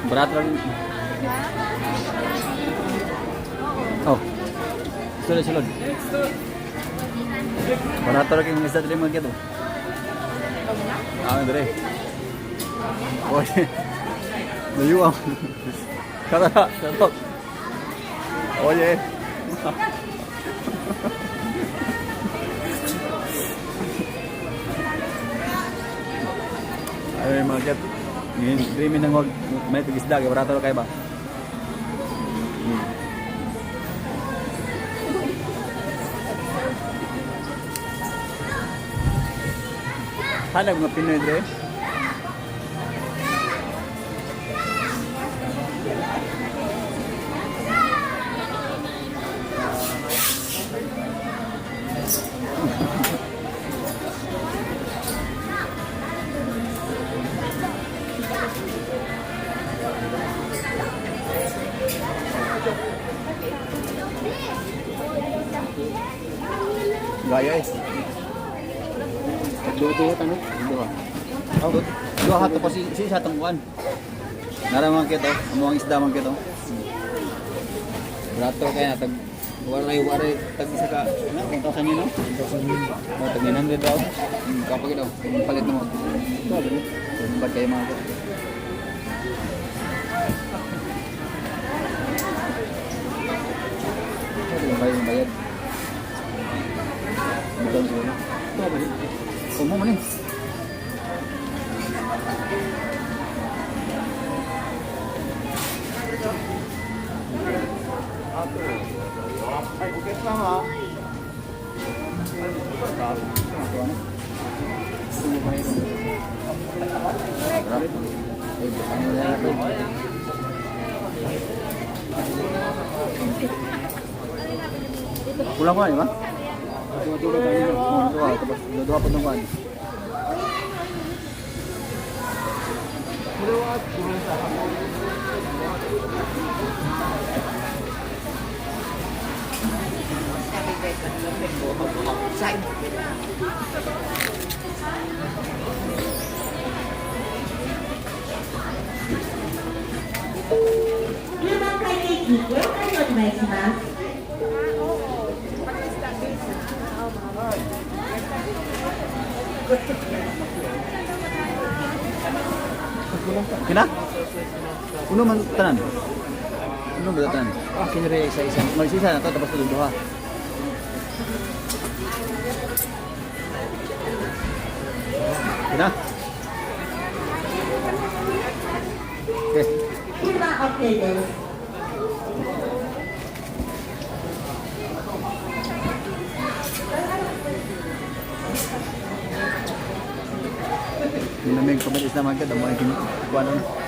Berat lagi. Oh. Sulod. Berat lagi ng isda dili magkito. Ah, dire. Oy. Layo ang. Kata. Oye. Ay, market. Dreamin nang wag may tigisda kay barato kay ba. Hanap mga Pinoy dre. Gaya eh. Dua tanong. Dua. Oh, dua hato ko si sa tungkuan. Naramang kito, amo ang isda man kito. Rato kaya tag waray tag isa ka na 1,000 yun no? 1,000. Oh, tag 900 daw. Kapag daw, palit mo. Ba't kayo mga ko? Bayad. Betul semua. Itu apa sih? Umum nih. Oke sama. Pulang ko na, di ba? Dua tayo. Dua penumpang. Kena? Uno man tanan. Uno ba tanan? Ah, kinire isa-isa. Mag-isa na to tapos duha. Kena? Okay. Okay din. Minamig pamalis naman ka, damo ay kuwanon.